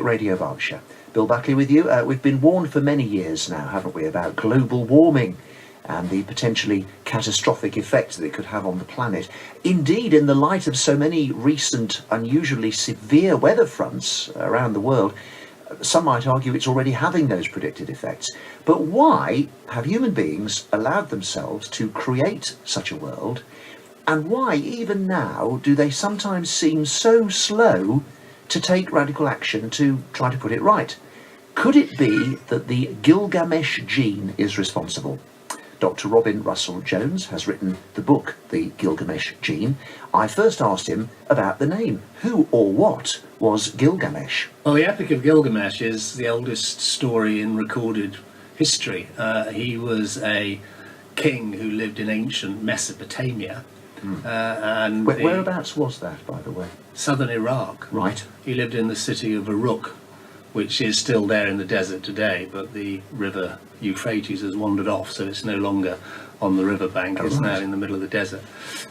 Radio Berkshire. Bill Buckley with you. We've been warned for many years now, haven't we, about global warming and the potentially catastrophic effects that it could have on the planet. Indeed, in the light of so many recent unusually severe weather fronts around the world, some might argue it's already having those predicted effects. But why have human beings allowed themselves to create such a world? And why, even now, do they sometimes seem so slow to take radical action to try to put it right? Could it be that the Gilgamesh Gene is responsible? Dr. Robin Russell-Jones has written the book, The Gilgamesh Gene. I first asked him about the name. Who or what was Gilgamesh? Well, the Epic of Gilgamesh is the oldest story in recorded history. He was a king who lived in ancient Mesopotamia. And whereabouts was that, by the way? Southern Iraq. Right. He lived in the city of Uruk, which is still there in the desert today, but the river Euphrates has wandered off, so it's no longer on the riverbank. It's now in the middle of the desert.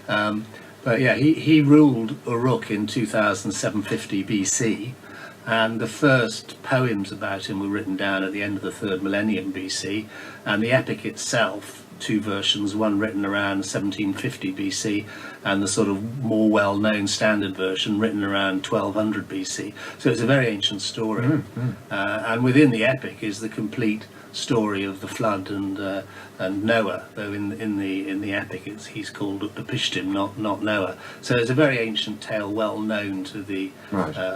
But yeah, he ruled Uruk in 2750 BC, and the first poems about him were written down at the end of the 3rd millennium BC, and the epic itself, 2 versions, one written around 1750 BC and the sort of more well-known standard version written around 1200 BC. So it's a very ancient story. And within the epic is the complete story of the flood and Noah, though in the epic he's called Upishtim, not Noah. So it's a very ancient tale, well known to the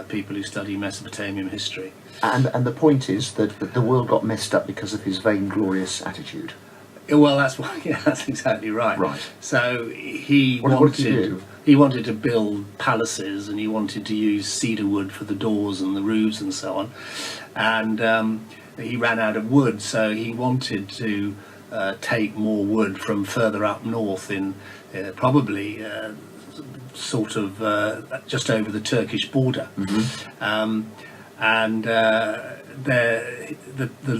people who study Mesopotamian history. And the point is that the world got messed up because of his vainglorious attitude. Well, that's exactly right. Right. So he What did he do? He wanted to build palaces, and he wanted to use cedar wood for the doors and the roofs and so on. And he ran out of wood, so he wanted to take more wood from further up north in probably sort of just over the Turkish border. And the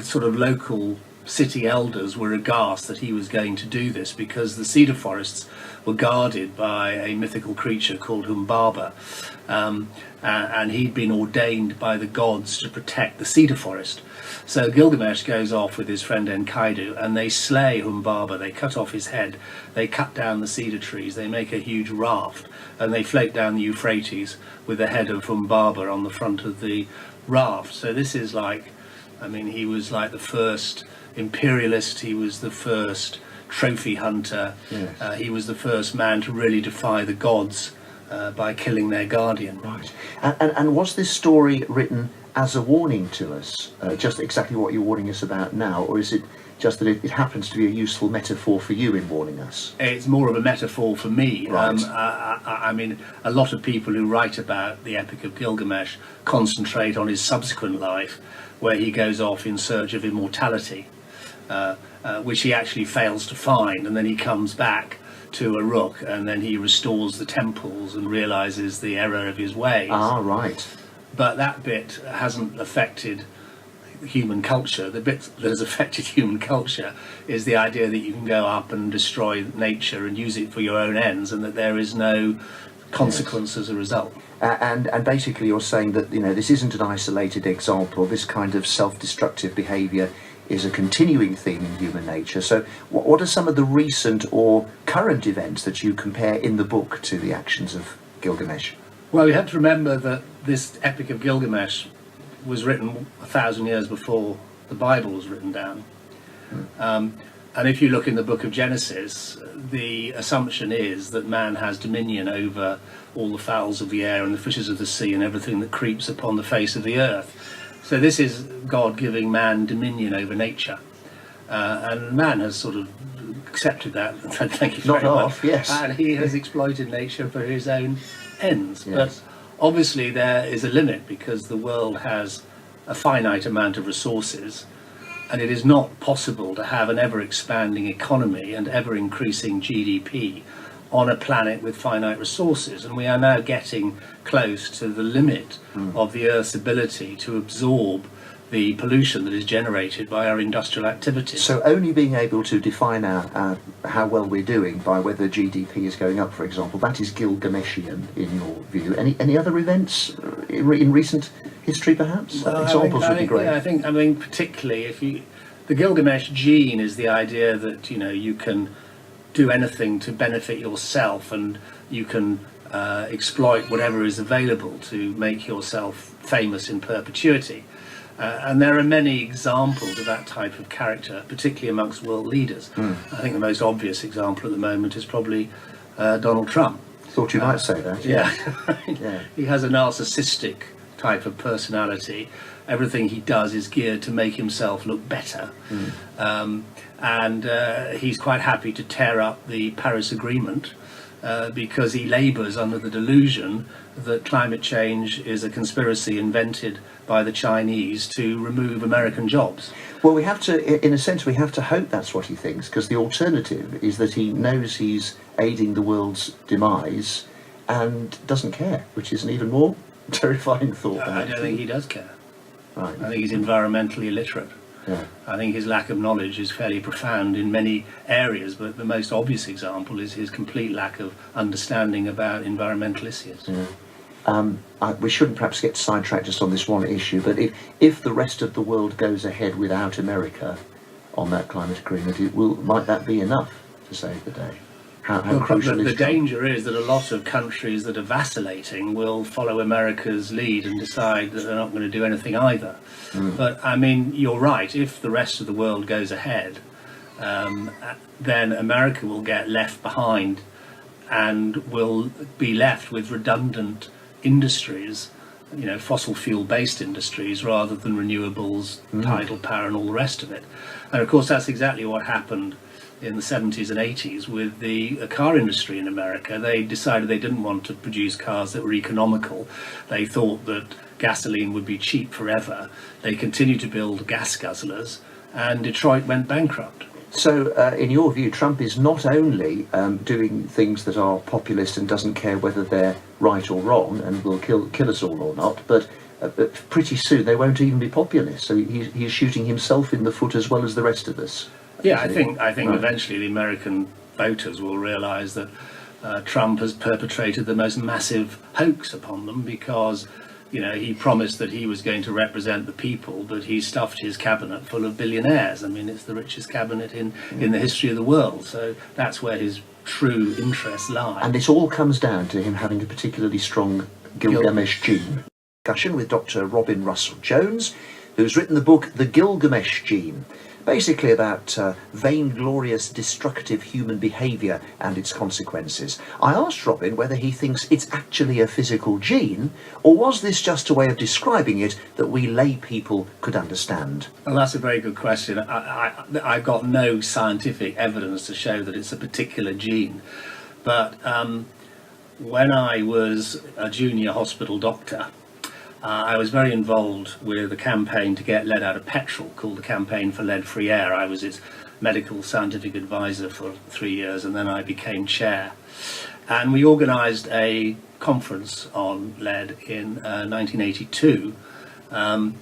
sort of local city elders were aghast that he was going to do this, because the cedar forests were guarded by a mythical creature called Humbaba, and he'd been ordained by the gods to protect the cedar forest. So Gilgamesh goes off with his friend Enkidu, and they slay Humbaba. They cut off his head, they cut down the cedar trees, they make a huge raft, and they float down the Euphrates with the head of Humbaba on the front of the raft. So this is he was like the first imperialist, he was the first trophy hunter, yes. He was the first man to really defy the gods by killing their guardian. Right. And was this story written as a warning to us, just exactly what you're warning us about now, or is it just that it happens to be a useful metaphor for you in warning us? It's more of a metaphor for me. Right. A lot of people who write about the Epic of Gilgamesh concentrate on his subsequent life, where he goes off in search of immortality, which he actually fails to find, and then he comes back to Uruk, and then he restores the temples and realizes the error of his ways. Ah, right. But that bit hasn't affected human culture. The bit that has affected human culture is the idea that you can go up and destroy nature and use it for your own ends, and that there is no consequence as a result. And basically you're saying that this isn't an isolated example. This kind of self-destructive behaviour is a continuing theme in human nature. So what are some of the recent or current events that you compare in the book to the actions of Gilgamesh? Well, you have to remember that this Epic of Gilgamesh was written 1,000 years before the Bible was written down. And if you look in the book of Genesis, the assumption is that man has dominion over all the fowls of the air and the fishes of the sea and everything that creeps upon the face of the earth. So this is God giving man dominion over nature. And man has sort of accepted that. Thank you very much. Yes. And he has exploited nature for his own ends. Yes. But obviously there is a limit, because the world has a finite amount of resources, and it is not possible to have an ever-expanding economy and ever-increasing GDP on a planet with finite resources. And we are now getting close to the limit of the Earth's ability to absorb the pollution that is generated by our industrial activities. So only being able to define our how well we're doing by whether GDP is going up, for example, that is Gilgameshian in your view. Any other events in recent history, perhaps? Examples would be great. Yeah, I mean, particularly the Gilgamesh Gene is the idea that you can do anything to benefit yourself, and you can exploit whatever is available to make yourself famous in perpetuity. And there are many examples of that type of character, particularly amongst world leaders. I think the most obvious example at the moment is probably Donald Trump. Thought you might say that. Yeah. Yeah. He has a narcissistic type of personality. Everything he does is geared to make himself look better. And he's quite happy to tear up the Paris Agreement because he labours under the delusion that climate change is a conspiracy invented by the Chinese to remove American jobs. Well, we have to, in a sense, we have to hope that's what he thinks, because the alternative is that he knows he's aiding the world's demise and doesn't care, which is an even more terrifying thought. I don't think he does care. Right. I think he's environmentally illiterate. Yeah. I think his lack of knowledge is fairly profound in many areas, but the most obvious example is his complete lack of understanding about environmental issues. Yeah. We shouldn't perhaps get sidetracked just on this one issue, but if the rest of the world goes ahead without America on that climate agreement, might that be enough to save the day? How crucial is the Trump? danger is that a lot of countries that are vacillating will follow America's lead and decide that they're not going to do anything either. But I mean, you're right, if the rest of the world goes ahead, then America will get left behind and will be left with redundant industries, fossil fuel based industries rather than renewables, tidal power and all the rest of it. And of course that's exactly what happened in the 70s and 80s with the car industry in America. They decided they didn't want to produce cars that were economical. They thought that gasoline would be cheap forever. They continued to build gas guzzlers, and Detroit went bankrupt. So, in your view, Trump is not only doing things that are populist and doesn't care whether they're right or wrong and will kill us all or not, but pretty soon they won't even be populist. So he's shooting himself in the foot as well as the rest of us. Yeah, I think eventually the American voters will realise that Trump has perpetrated the most massive hoax upon them, because he promised that he was going to represent the people, but he stuffed his cabinet full of billionaires. I mean, it's the richest cabinet in the history of the world. So that's where his true interests lie. And this all comes down to him having a particularly strong Gilgamesh Gene. Discussion with Dr. Robin Russell-Jones, who's written the book The Gilgamesh Gene, basically about vainglorious, destructive human behaviour and its consequences. I asked Robin whether he thinks it's actually a physical gene, or was this just a way of describing it that we lay people could understand? Well, that's a very good question. I got no scientific evidence to show that it's a particular gene. But when I was a junior hospital doctor, I was very involved with a campaign to get lead out of petrol called the Campaign for Lead-Free Air. I was its medical scientific advisor for 3 years, and then I became chair. And we organised a conference on lead in 1982. And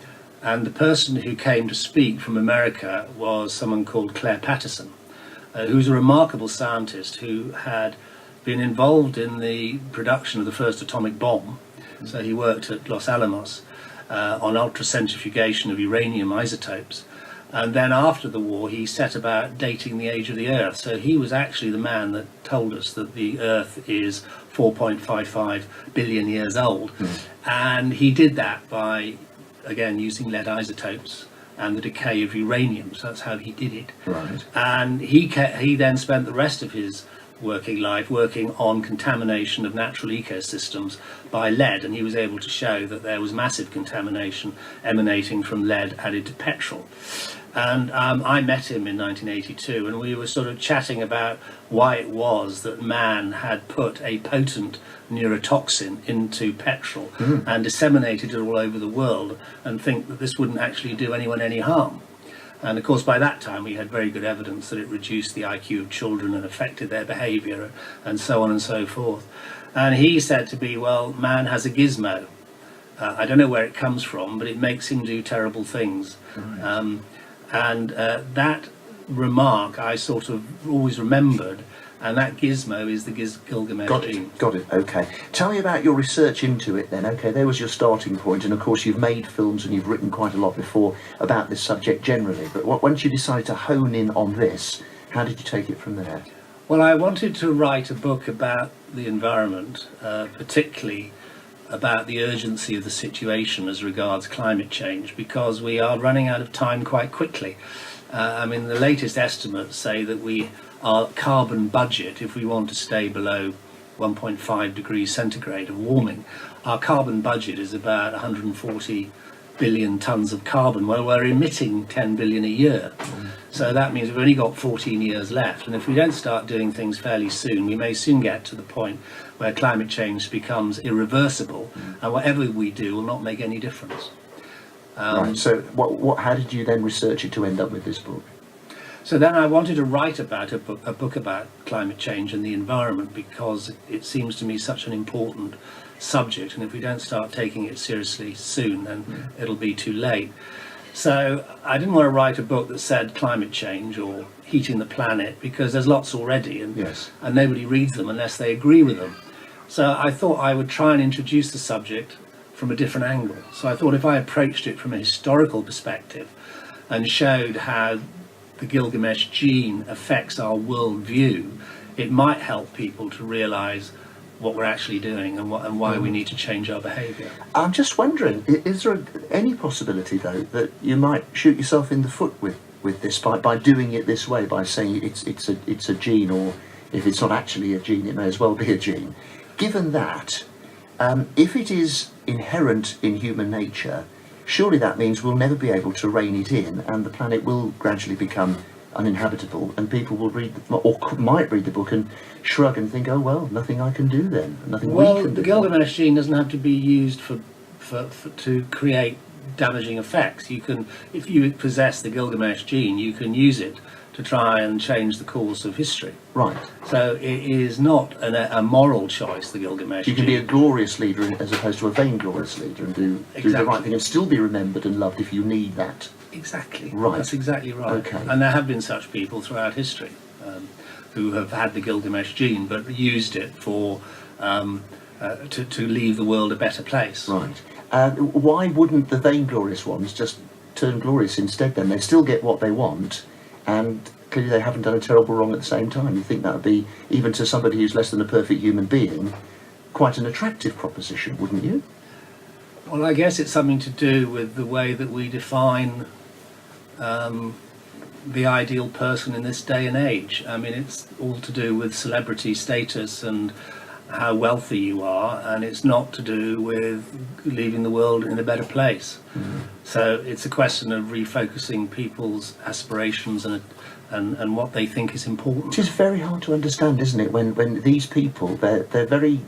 the person who came to speak from America was someone called Claire Patterson, who's a remarkable scientist who had been involved in the production of the first atomic bomb. So he worked at Los Alamos on ultracentrifugation of uranium isotopes. And then after the war, he set about dating the age of the Earth. So he was actually the man that told us that the Earth is 4.55 billion years old. And he did that by, again, using lead isotopes and the decay of uranium. So that's how he did it. Right. And he then spent the rest of his working life working on contamination of natural ecosystems by lead, and he was able to show that there was massive contamination emanating from lead added to petrol. And I met him in 1982, and we were sort of chatting about why it was that man had put a potent neurotoxin into petrol and disseminated it all over the world, and think that this wouldn't actually do anyone any harm. And of course, by that time, we had very good evidence that it reduced the IQ of children and affected their behaviour, and so on and so forth. And he said to me, well, man has a gizmo. I don't know where it comes from, but it makes him do terrible things. Right. And that remark I sort of always remembered, And that gizmo is the Gilgamesh Gene. Got it. Okay. Tell me about your research into it then. Okay, there was your starting point, and of course you've made films and you've written quite a lot before about this subject generally. But once you decided to hone in on this, how did you take it from there? Well, I wanted to write a book about the environment, particularly about the urgency of the situation as regards climate change, because we are running out of time quite quickly. The latest estimates say that our carbon budget, if we want to stay below 1.5 degrees centigrade of warming, our carbon budget is about 140 billion tonnes of carbon. Well, we're emitting 10 billion a year. So that means we've only got 14 years left. And if we don't start doing things fairly soon, we may soon get to the point where climate change becomes irreversible, and whatever we do will not make any difference. Right. So how did you then research it to end up with this book? So then I wanted to write about a book about climate change and the environment, because it seems to me such an important subject, and if we don't start taking it seriously soon, then it'll be too late. So I didn't want to write a book that said climate change or heating the planet, because there's lots already, and nobody reads them unless they agree with them. So I thought I would try and introduce the subject from a different angle. So I thought if I approached it from a historical perspective and showed how the Gilgamesh gene affects our worldview, it might help people to realise what we're actually doing and why we need to change our behaviour. I'm just wondering, is there any possibility though that you might shoot yourself in the foot with this by doing it this way, by saying it's a gene, or if it's not actually a gene, it may as well be a gene? Given that, if it is inherent in human nature, surely that means we'll never be able to rein it in, and the planet will gradually become uninhabitable, and people will might read the book and shrug and think, oh well, nothing I can do then, nothing we can do. Well, the Gilgamesh gene doesn't have to be used to create damaging effects. You can, if you possess the Gilgamesh gene, you can use it to try and change the course of history. Right. So it is not a moral choice, the Gilgamesh You can gene. be a glorious leader as opposed to a vainglorious leader, and do the right thing and still be remembered and loved if you need that. Exactly. Right. That's exactly right. Okay. And there have been such people throughout history who have had the Gilgamesh gene but used it for to leave the world a better place. Right. Why wouldn't the vainglorious ones just turn glorious instead then? They still get what they want, and clearly they haven't done a terrible wrong at the same time. You think that would be, even to somebody who's less than a perfect human being, quite an attractive proposition, wouldn't you? Well, I guess it's something to do with the way that we define the ideal person in this day and age. I mean, it's all to do with celebrity status and how wealthy you are, and it's not to do with leaving the world in a better place. So it's a question of refocusing people's aspirations and what they think is important. It is very hard to understand, isn't it, when these people, they're very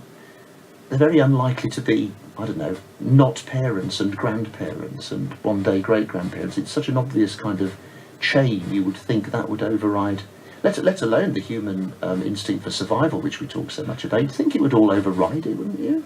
unlikely to be, I don't know, not parents and grandparents and one day great-grandparents. It's such an obvious kind of chain. You would think that would override, let alone the human instinct for survival, which we talk so much about. You'd think it would all override it, wouldn't you?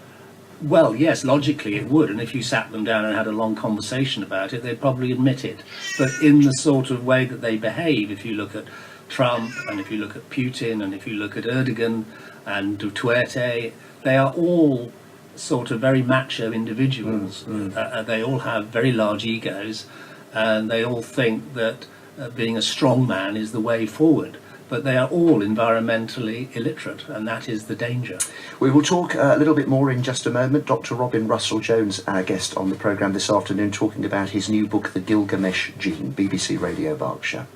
Well, yes, logically it would, and if you sat them down and had a long conversation about it, they'd probably admit it. But in the sort of way that they behave, if you look at Trump, and if you look at Putin, and if you look at Erdogan and Duterte, they are all sort of very macho individuals. They all have very large egos, and they all think that being a strong man is the way forward. But they are all environmentally illiterate, and that is the danger. We will talk a little bit more in just a moment. Dr. Robin Russell-Jones, our guest on the programme this afternoon, talking about his new book, The Gilgamesh Gene, BBC Radio Berkshire.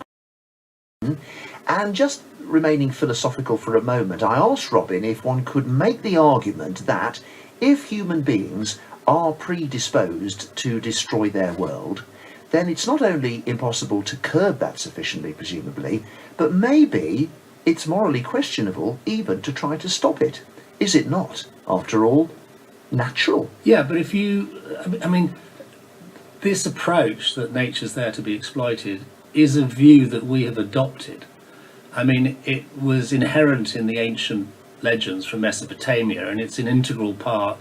And just remaining philosophical for a moment, I asked Robin if one could make the argument that if human beings are predisposed to destroy their world, then it's not only impossible to curb that sufficiently, presumably, but maybe it's morally questionable even to try to stop it. Is it not, after all, natural? Yeah, but if you, I mean, this approach that nature's there to be exploited is a view that we have adopted. I mean, it was inherent in the ancient legends from Mesopotamia, and it's an integral part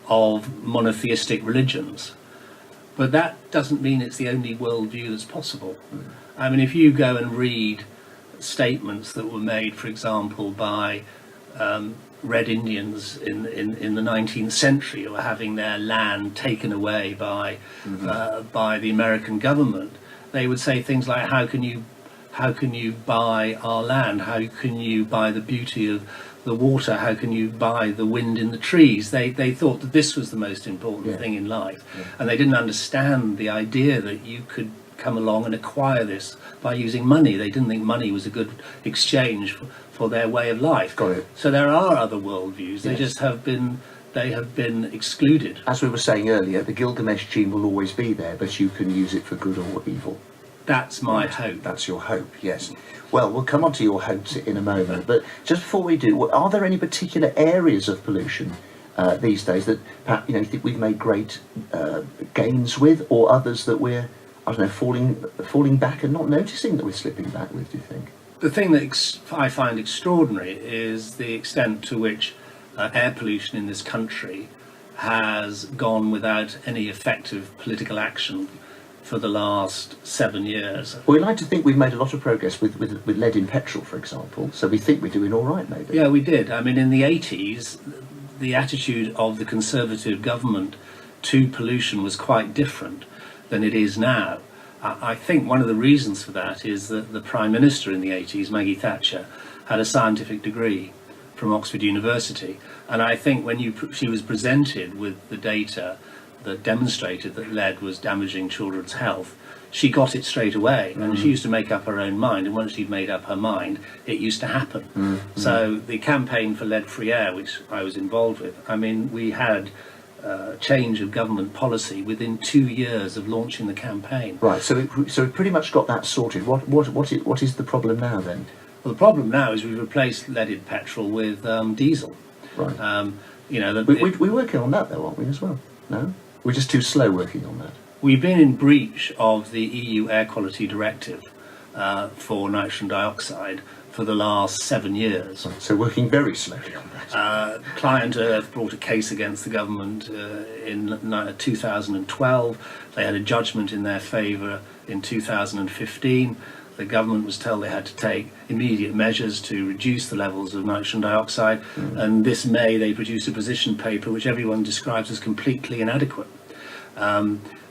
of monotheistic religions. But that doesn't mean it's the only worldview that's possible. I mean, if you go and read statements that were made, for example, by Red Indians in the 19th century, who were having their land taken away by the American government. They would say things like, how can you buy our land? How can you buy the beauty of the water? How can you buy the wind in the trees? They thought that this was the most important thing in life. And they didn't understand the idea that you could come along and acquire this by using money. They didn't think money was a good exchange for their way of life. Got it. So there are other worldviews. They just have been excluded. As we were saying earlier, the Gilgamesh gene will always be there, but you can use it for good or evil. That's my hope. That's your hope, yes. Well, we'll come on to your hopes in a moment, but just before we do, are there any particular areas of pollution these days that perhaps, you think we've made great gains with, or others that we're, I don't know, falling back and not noticing that we're slipping back with, do you think? The thing that I find extraordinary is the extent to which air pollution in this country has gone without any effective political action for the last 7 years. Well, we like to think we've made a lot of progress with lead in petrol, for example, so we think we're doing all right, maybe. Yeah, we did. I mean, in the 80s, the attitude of the Conservative government to pollution was quite different than it is now. I think one of the reasons for that is that the Prime Minister in the 80s, Maggie Thatcher, had a scientific degree from Oxford University, and I think when she was presented with the data that demonstrated that lead was damaging children's health, she got it straight away, and she used to make up her own mind, and once she'd made up her mind, it used to happen. So the campaign for lead-free air, which I was involved with, I mean, we had change of government policy within 2 years of launching the campaign. Right, so we pretty much got that sorted. What is the problem now then? Well, the problem now is we've replaced leaded petrol with diesel. Right. We're working on that though, aren't we, as well? No? We're just too slow working on that. We've been in breach of the EU Air Quality Directive for nitrogen dioxide for the last 7 years. So working very slowly on that. Client Earth brought a case against the government in 2012. They had a judgment in their favour in 2015. The government was told they had to take immediate measures to reduce the levels of nitrogen dioxide, and this May they produced a position paper which everyone describes as completely inadequate.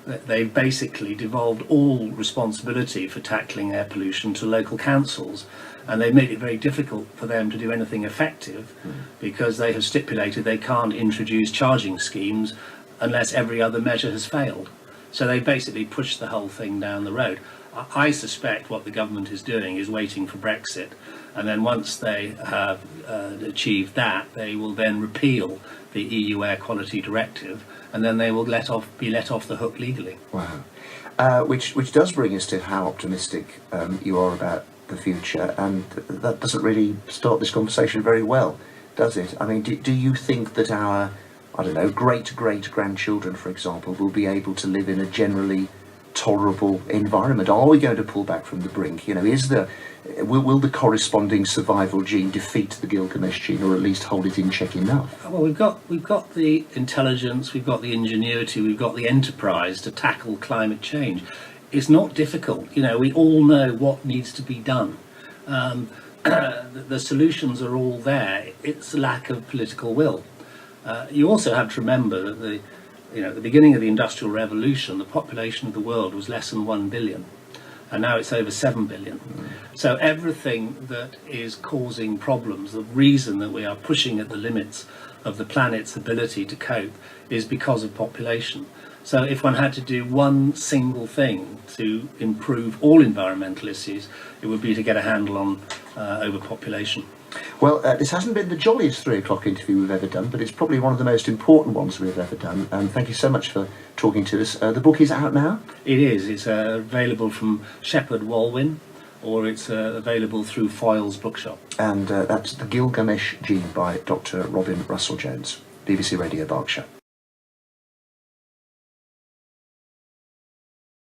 They've basically devolved all responsibility for tackling air pollution to local councils, and they made it very difficult for them to do anything effective because they have stipulated they can't introduce charging schemes unless every other measure has failed. So they basically pushed the whole thing down the road. I suspect what the government is doing is waiting for Brexit, and then once they have achieved that, they will then repeal the EU Air Quality Directive, and then they will be let off the hook legally. Wow. Which does bring us to how optimistic you are about the future, and that doesn't really start this conversation very well, does it? I mean, do you think that our, I don't know, great-great-grandchildren, for example, will be able to live in a generally tolerable environment? Are we going to pull back from the brink? Will the corresponding survival gene defeat the Gilgamesh gene, or at least hold it in check enough? Well, we've got the intelligence, we've got the ingenuity, we've got the enterprise to tackle climate change. It's not difficult. We all know what needs to be done. The solutions are all there. It's lack of political will. You also have to remember that at the beginning of the Industrial Revolution, the population of the world was less than 1 billion, and now it's over 7 billion. So everything that is causing problems, the reason that we are pushing at the limits of the planet's ability to cope, is because of population. So if one had to do one single thing to improve all environmental issues, it would be to get a handle on overpopulation. Well, this hasn't been the jolliest 3 o'clock interview we've ever done, but it's probably one of the most important ones we've ever done. Thank you so much for talking to us. The book is out now? It is. It's available from Shepherd Walwyn, or it's available through Foyle's Bookshop. And that's The Gilgamesh Gene by Dr. Robin Russell-Jones, BBC Radio Berkshire.